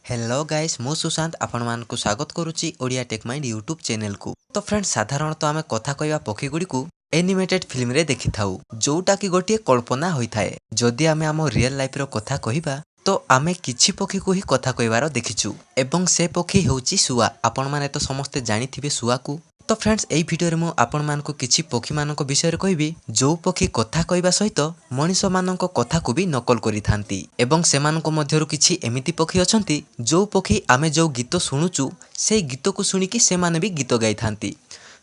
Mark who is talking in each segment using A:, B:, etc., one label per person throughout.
A: Hello guys मु सुशांत आपण मानकु स्वागत करुच्ची Odia tech mind YouTube channel को। तो फ्रेंड्स साधारणतः आम कथा कहवा पक्षी गुड़ी को एनिमेटेड फिल्म रे देखि थाउ जोटा कि गोटे कल्पना होई थाए। जदि आमे आम रियल लाइफ रो कथा कहिबा तो आमे किछि पक्षी को ही कथा कहबार देखिछु एवं से पक्षी हेउची सुआ। आपण माने तो समस्ते जानि थिबे सुआ को। तो फ्रेंड्स एई भिडियो रे मु आपण मानकु किछि पक्षी मानक विषय रे कहबी जो पक्षी कथा कहबा सहित मनीष मानक कथा को भी नकल करि थांती एवं सेमानक मध्यरु किछि एमिति पक्षी अछंती जो पक्षी आमे जो गीत सुनुचु से गीत को सुनिकी से माने भी गीत गाई थांती।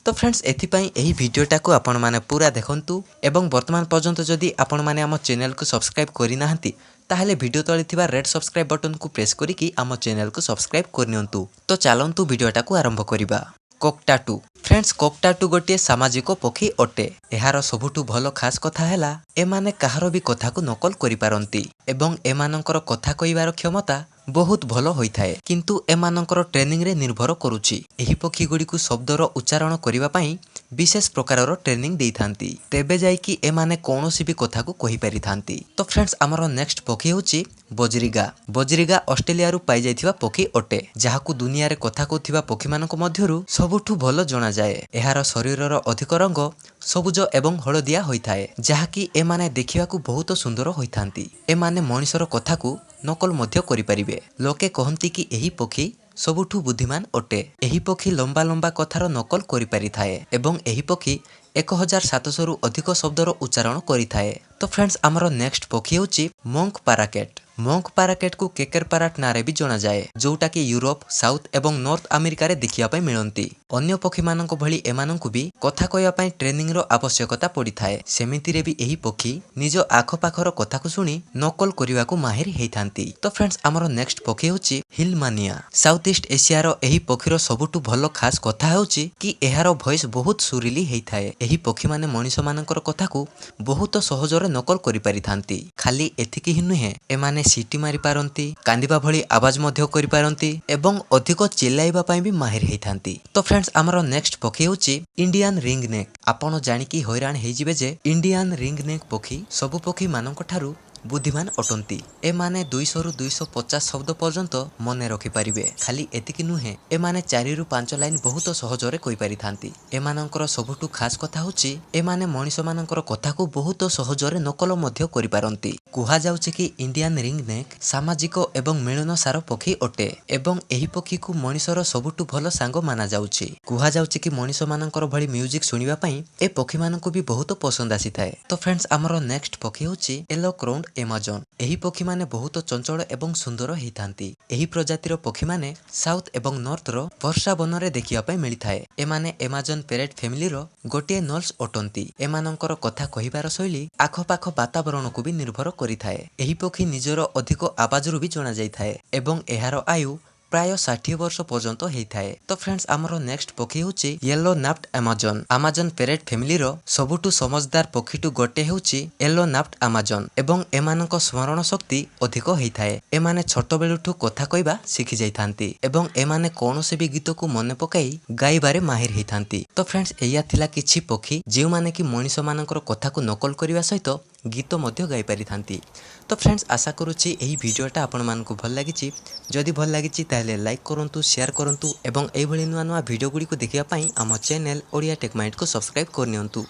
A: तो फ्रेंड्स एथिपाई एही भिडियोटा को आपण माने पूरा देखंतु एवं वर्तमान पर्यंत जदि आपण माने हम चैनल को सब्सक्राइब करि नाहंती ताहले वीडियो तले थिबा रेड सब्सक्राइब बटन को प्रेस करिकी आम चैनल को सब्सक्राइब करनियंतु। तो चलंतु वीडियोटा को आरंभ करिबा। कोकटाटू फ्रेंड्स कोकटाटू गोटे सामाजिक पक्षी अटे। एहार सबुठु भल खास कथा हैला एमाने कहार भी कथा को नकल करि पारंती एवं एमानंकर कथा कहिबार क्षमता बहुत भल होइथाए किंतु एमानंकर ट्रेनिंग रे निर्भर करूची। एही पक्षी गुडी को शब्दर उच्चारण करिबा पई विशेष प्रकारर ट्रेनिंग देई थांती तेबे जाई कि एमाने कोनोसी भी कथा को कहि पारि थांती। तो फ्रेंड्स हमर नेक्स्ट पक्षी होची बजरिगा। बजरिगा ऑस्ट्रेलिया रु पाई जाइथिबा पक्षी अटे जहाकु दुनिया रे कथा कहथिबा पक्षी मानक मध्यरु सबुठु भल जणा जाए। एहार शरीरर अधिक रंग सबुज एवं हळदिया होइथाए जहाकि एमाने देखिबाकु बहुत सुंदर होइथांती। एमाने मनुष्यर कथा को नकल मध्य करि परिबे। लोके कहंती कि एही पक्षी सबुठु बुद्धिमान अटे। एही पक्षी लंबा लंबा कथार नकल करि पारि थाए एवं एही पक्षी 1700 रु अधिक शब्दर उच्चारण करि थाए। तो फ्रेंड्स हमर नेक्स्ट पक्षी होची मंक पैराकेट। मंक पैराकेट को केकर पैराट नारे भी जणा जाए जोटा कि यूरोप साउथ एवं नॉर्थ अमेरिका रे देखिया पय मिलंती। अन्य पक्षी मानक भली एमानंकु भी कथा कहया पय ट्रेनिंग रो आवश्यकता पड़ी थाए। सेमिति रे भी एही पक्षी निज आख पाखर कथा को सुनी नकल करिवा को माहिर हेइथांती। तो फ्रेंड्स हमर नेक्स्ट पक्षी होची हिलमानिया। साउथ ईस्ट एशिया रो एही पक्षीर सबुठु भलो खास कथा होची कि एहार वॉइस बहुत सुरीली हेइथाए। एही पक्षी माने मनुष्य मानकर कथा को बहुत सहजरे नकल करि पारि थांती। खाली एथिकी ही नुहे एमाने सीटी मारी पारंती कांदिबा भली आवाज मध्य करि पारंती एवं अधिक चिल्लाइबा पई भी माहिर हेइथांती। तो फ्रेंड्स हमर नेक्स्ट पक्षी होची इंडियन रिंग नेक। आपण जानि कि हैरान हेइ जिवे जे इंडियन रिंग नेक पक्षी सब पक्षी मानक ठारू बुद्धिमान अटंती। एमाने 200 रु 250 शब्द पर्यंत मने रखि पारिबे। खाली एतिकी नुहे एमाने 4 रु 5 लाइन बहुत सहजरे कहि पारि थांती। एमानंकर सबुठु खास कथा होची एमाने मनुष्य मानकर कथा को बहुत सहजरे नकल मध्य करि पारंती। कुहा जाउछि कि इंडियन रिंग नेक सामाजिक एवं मिलनसार पक्षी अटे एवं एही पक्षी को मनुष्यर सबुठु भल सांग माना जाउछि। कुहा जाउछि कि मनुष्य मानकर भली म्यूजिक सुनिबा पई ए पक्षी माननको भी बहुत पसंद आसीथाए। तो फ्रेंड्स हमर नेक्स्ट पक्षी होची येलो क्राउन्ड एमाजन। एही पक्षी माने बहुत चंचल एवं सुंदर हेइथांती। एही प्रजातिर पक्षी माने साउथ एवं नॉर्थ रो वर्षा वन रे देखिया पय मिलिथाए। एमाने एमाजन पैरेट फैमिली रो गोटे नल्स अटंती। एमानंकर कथा कहिबार शैली आखपाख वातावरण को भी निर्भर करिथाए। एही पक्षी निजर अधिक आवाज रु भी जणा जाइथाए एवं एहार आयु प्राय 60 वर्ष पर्यंत हेइथाए। तो फ्रेंड्स हमर नेक्स्ट पक्षी होची yellow naped Amazon. Amazon parrot family रो सबुठु समझदार पक्षीटु गोटे होची येलो नाफ्ट अमेजन एवं एमानक स्मरण शक्ति अधिक हेइथाए। एमाने छोट बेलुठु कथा कहबा सिखि जाइथांती एवं एमाने कोनोसे भी गीत को मने पकाई गाइबारे माहिर हेइथांती। तो फ्रेंड्स एया थिला किछि पक्षी जे माने कि मनुष्य मानकर कथा को नकल करिवा सहित गीत मध्य गाई पारि थांती। तो फ्रेंड्स आशा करूछि एही वीडियोटा आपण मानकु भल लागिछि। जदि भल लागिछि ताहले लाइक करंतु शेयर करंतु एवं एई भली नुवा नुवा वीडियो गुडी को देखिया पई हम चैनल ओडिया टेक माइंड को सब्सक्राइब करनियंतु।